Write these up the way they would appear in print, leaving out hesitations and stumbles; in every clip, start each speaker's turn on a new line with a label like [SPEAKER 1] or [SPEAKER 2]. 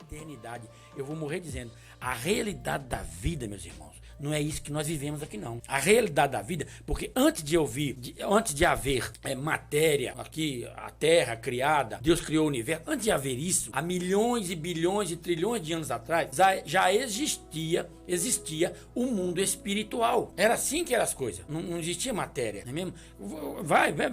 [SPEAKER 1] eternidade. Eu vou morrer dizendo, a realidade da vida, meus irmãos, não é isso que nós vivemos aqui, não. A realidade da vida, porque antes de haver matéria aqui, a Terra criada, Deus criou o universo, antes de haver isso, há milhões e bilhões e trilhões de anos atrás, já existia o mundo espiritual. Era assim que eram as coisas. Não existia matéria, não é mesmo?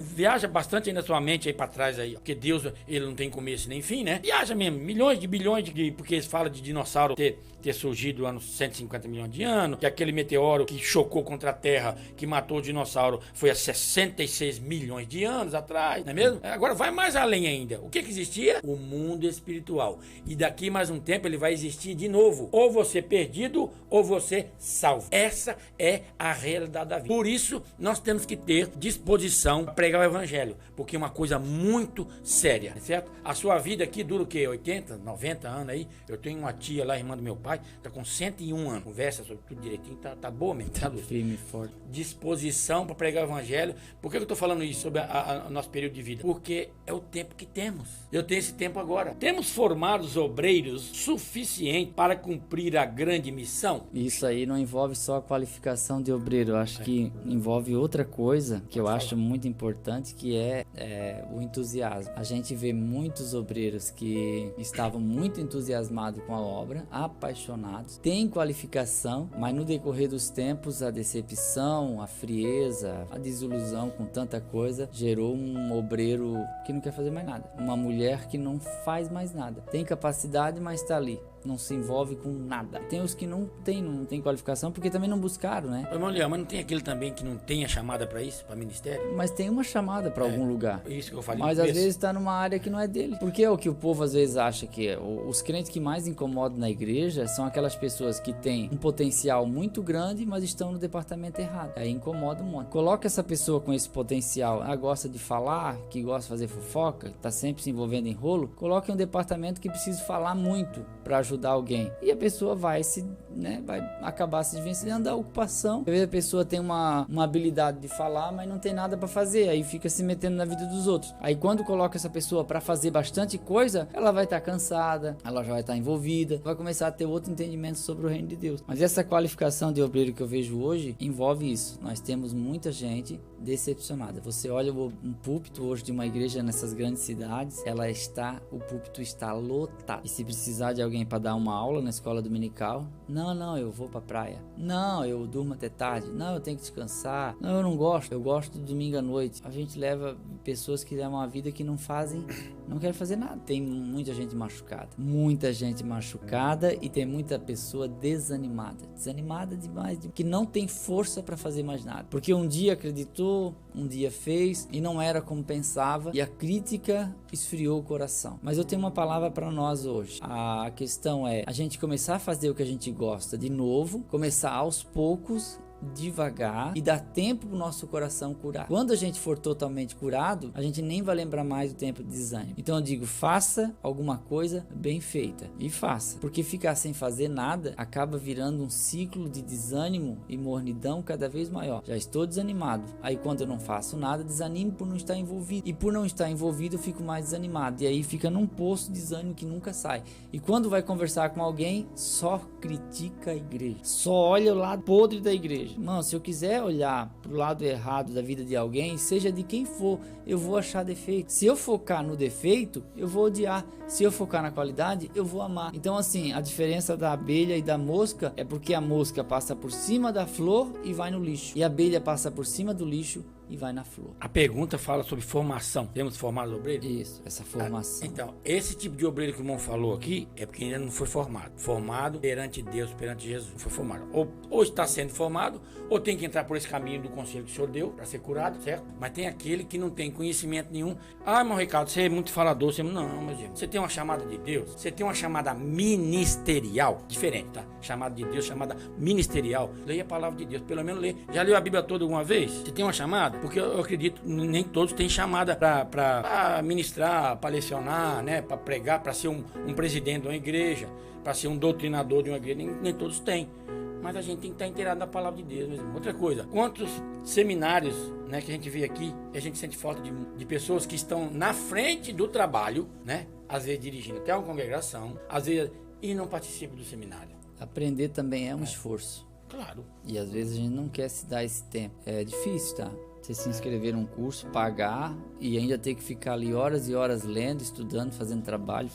[SPEAKER 1] Viaja bastante aí na sua mente aí pra trás aí, porque Deus, ele não tem começo nem fim, né? Viaja mesmo, milhões de bilhões porque eles falam de dinossauro ter surgido anos 150 milhões de anos, que aquele meteoro que chocou contra a Terra, que matou o dinossauro, foi há 66 milhões de anos atrás, não é mesmo? Agora vai mais além ainda. O que existia? O mundo espiritual. E daqui mais um tempo ele vai existir de novo. Ou você perdido, ou você salvo. Essa é a realidade da vida. Por isso, nós temos que ter disposição para pregar o evangelho, porque é uma coisa muito séria, certo? A sua vida aqui dura o quê? 80, 90 anos aí? Eu tenho uma tia lá, irmã do meu pai, tá com 101 anos. Conversa sobre tudo direitinho, tá boa mesmo. Tá
[SPEAKER 2] firme e forte.
[SPEAKER 1] Disposição para pregar o evangelho. Por que eu tô falando isso sobre o nosso período de vida? Porque é o tempo que temos. Eu tenho esse tempo agora. Temos formados obreiros suficientes para cumprir a grande missão?
[SPEAKER 2] Isso aí não envolve só a qualificação de obreiro. Eu acho que envolve outra coisa que eu acho muito importante, que é o entusiasmo. A gente vê muitos obreiros que estavam muito entusiasmados com a obra, apaixonados, têm qualificação, mas no decorrer dos tempos a decepção, a frieza, a desilusão com tanta coisa gerou um obreiro que não quer fazer mais nada, uma mulher que não faz mais nada, tem capacidade, mas está ali, não se envolve com nada. Tem os que não tem qualificação porque também não buscaram, né?
[SPEAKER 1] Irmão Leão, mas não tem aquele também que não tem a chamada para isso, para ministério?
[SPEAKER 2] Mas tem uma chamada para algum lugar.
[SPEAKER 1] Isso que eu falei.
[SPEAKER 2] Mas às vezes está numa área que não é dele. Porque é o que o povo às vezes acha que é. Os crentes que mais incomodam na igreja são aquelas pessoas que têm um potencial muito grande, mas estão no departamento errado. Aí incomoda um monte. Coloca essa pessoa com esse potencial, gosta de falar, que gosta de fazer fofoca, está sempre se envolvendo em rolo, coloque um departamento que precisa falar muito para ajudar alguém. E a pessoa vai acabar se desvencilhando da ocupação. Às vezes a pessoa tem uma habilidade de falar, mas não tem nada para fazer, aí fica se metendo na vida dos outros. Aí quando coloca essa pessoa para fazer bastante coisa, ela vai estar cansada, ela já vai estar envolvida, vai começar a ter outro entendimento sobre o reino de Deus. Mas essa qualificação de obreiro que eu vejo hoje envolve isso. Nós temos muita gente decepcionada. Você olha um púlpito hoje de uma igreja nessas grandes cidades, o púlpito está lotado. E se precisar de alguém para dar uma aula na escola dominical, não, eu vou pra praia. Não, eu durmo até tarde. Não, eu tenho que descansar. Não, eu não gosto. Eu gosto do domingo à noite. A gente leva pessoas que levam uma vida que não querem fazer nada. Tem muita gente machucada. Muita gente machucada e tem muita pessoa desanimada. Desanimada demais, que não tem força para fazer mais nada. Porque um dia acreditou, um dia fez e não era como pensava e a crítica esfriou o coração. Mas eu tenho uma palavra para nós hoje. A questão é a gente começar a fazer o que a gente gosta de novo, começar aos poucos, devagar e dar tempo pro nosso coração curar. Quando a gente for totalmente curado, a gente nem vai lembrar mais do tempo de desânimo. Então eu digo, faça alguma coisa bem feita e faça, porque ficar sem fazer nada acaba virando um ciclo de desânimo e mornidão cada vez maior. Já estou desanimado, aí quando eu não faço nada, desanimo por não estar envolvido, e por não estar envolvido eu fico mais desanimado, e aí fica num poço de desânimo que nunca sai. E quando vai conversar com alguém, só critica a igreja, só olha o lado podre da igreja. Irmão, se eu quiser olhar pro lado errado da vida de alguém, seja de quem for, eu vou achar defeito. Se eu focar no defeito, eu vou odiar. Se eu focar na qualidade, eu vou amar. Então assim, a diferença da abelha e da mosca é porque a mosca passa por cima da flor e vai no lixo, e a abelha passa por cima do lixo e vai na flor.
[SPEAKER 1] A pergunta fala sobre formação. Temos formados obreiros?
[SPEAKER 2] Isso, essa formação.
[SPEAKER 1] Então, esse tipo de obreiro que o irmão falou aqui é porque ainda não foi formado. Formado perante Deus, perante Jesus. Não foi formado. Ou está sendo formado, ou tem que entrar por esse caminho do conselho que o senhor deu para ser curado, certo? Mas tem aquele que não tem conhecimento nenhum. Irmão Ricardo, você é muito falador. Não, meu Deus. Você tem uma chamada de Deus, você tem uma chamada ministerial. Diferente, tá? Chamada de Deus, chamada ministerial. Leia a palavra de Deus, pelo menos leia. Já leu a Bíblia toda alguma vez? Você tem uma chamada? Porque eu acredito nem todos têm chamada para ministrar, para lecionar, né? Para pregar, para ser um presidente de uma igreja, para ser um doutrinador de uma igreja. Nem todos têm. Mas a gente tem que estar inteirado na palavra de Deus mesmo. Outra coisa, quantos seminários, né, que a gente vê aqui, e a gente sente falta de pessoas que estão na frente do trabalho, né? Às vezes dirigindo até uma congregação, às vezes e não participa do seminário?
[SPEAKER 2] Aprender também é um esforço.
[SPEAKER 1] Claro.
[SPEAKER 2] E às vezes a gente não quer se dar esse tempo. É difícil, tá? Você se inscrever num curso, pagar e ainda ter que ficar ali horas e horas lendo, estudando, fazendo trabalho,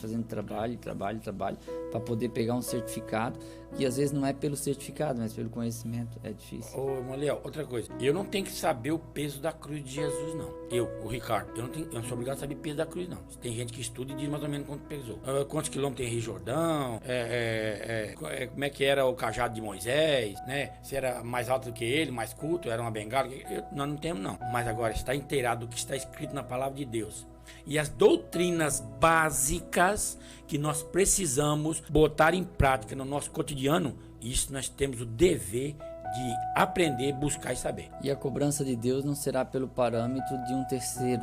[SPEAKER 2] para poder pegar um certificado. E às vezes não é pelo certificado, mas pelo conhecimento. É difícil.
[SPEAKER 1] Ô, Maliel, outra coisa. Eu não tenho que saber o peso da cruz de Jesus, não. O Ricardo, eu não sou obrigado a saber o peso da cruz, não. Tem gente que estuda e diz mais ou menos quanto pesou. Quantos quilômetros tem Rio Jordão, como é que era o cajado de Moisés, né? Se era mais alto do que ele, mais culto, era uma bengala. Nós não temos, não. Mas agora, está inteirado do que está escrito na palavra de Deus. E as doutrinas básicas que nós precisamos botar em prática no nosso cotidiano, isso nós temos o dever de aprender, buscar e saber.
[SPEAKER 2] E a cobrança de Deus não será pelo parâmetro de um terceiro.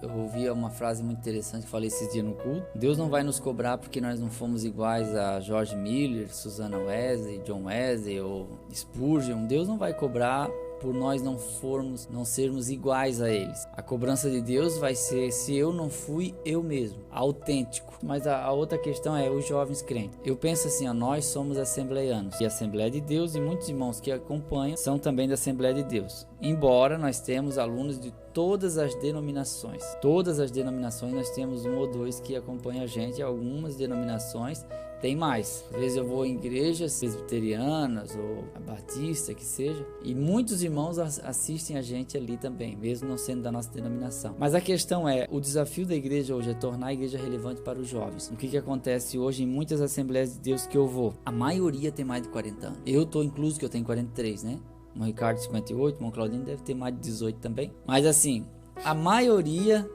[SPEAKER 2] Eu ouvi uma frase muito interessante que falei esses dias no culto. Deus não vai nos cobrar porque nós não fomos iguais a George Miller, Susanna Wesley, John Wesley ou Spurgeon. Deus não vai cobrar por nós não sermos iguais a eles. A cobrança de Deus vai ser se eu não fui eu mesmo, autêntico. Mas a outra questão é os jovens crentes. Eu penso assim, nós somos assembleianos, e a Assembleia de Deus e muitos irmãos que acompanham são também da Assembleia de Deus. Embora nós temos alunos de todas as denominações. Todas as denominações nós temos um ou dois que acompanham a gente, algumas denominações tem mais. Às vezes eu vou em igrejas presbiterianas ou a batista, que seja, e muitos irmãos assistem a gente ali também, mesmo não sendo da nossa denominação. Mas a questão é, o desafio da igreja hoje é tornar a igreja relevante para os jovens. O que acontece hoje em muitas Assembleias de Deus que eu vou? A maioria tem mais de 40 anos. Eu tô incluso, que eu tenho 43, né? O Ricardo 58, o irmão Claudinho deve ter mais de 18 também. Mas assim, a maioria...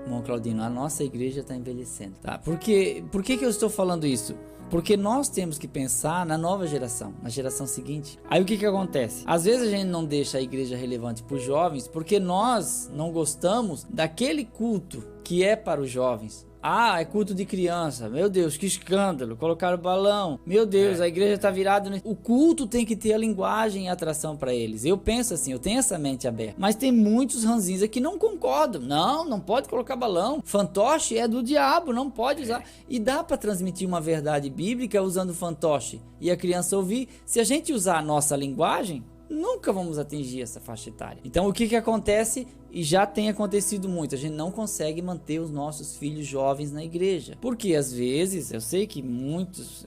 [SPEAKER 2] Irmão Claudinho, a nossa igreja está envelhecendo, tá? Por que eu estou falando isso? Porque nós temos que pensar na nova geração, na geração seguinte. Aí o que acontece? Às vezes a gente não deixa a igreja relevante para os jovens porque nós não gostamos daquele culto que é para os jovens. É culto de criança. Meu Deus, que escândalo. Colocaram balão. Meu Deus, a igreja está virada. O culto tem que ter a linguagem e a atração para eles. Eu penso assim, eu tenho essa mente aberta. Mas tem muitos ranzinhos que não concordam. Não pode colocar balão. Fantoche é do diabo, não pode usar. E dá para transmitir uma verdade bíblica usando fantoche e a criança ouvir. Se a gente usar a nossa linguagem, nunca vamos atingir essa faixa etária. Então o que acontece, e já tem acontecido muito, a gente não consegue manter os nossos filhos jovens na igreja. Porque às vezes, eu sei que muitas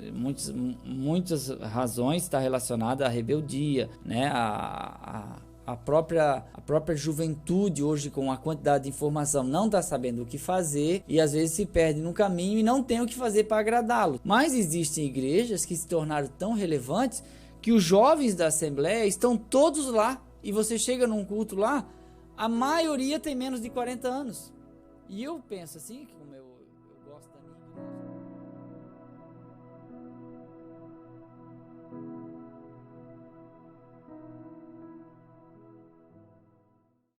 [SPEAKER 2] razões está relacionada à rebeldia, né? A própria juventude hoje, com a quantidade de informação, não está sabendo o que fazer e às vezes se perde no caminho e não tem o que fazer para agradá-lo. Mas existem igrejas que se tornaram tão relevantes que os jovens da Assembleia estão todos lá. E você chega num culto lá, a maioria tem menos de 40 anos. E eu penso assim, como eu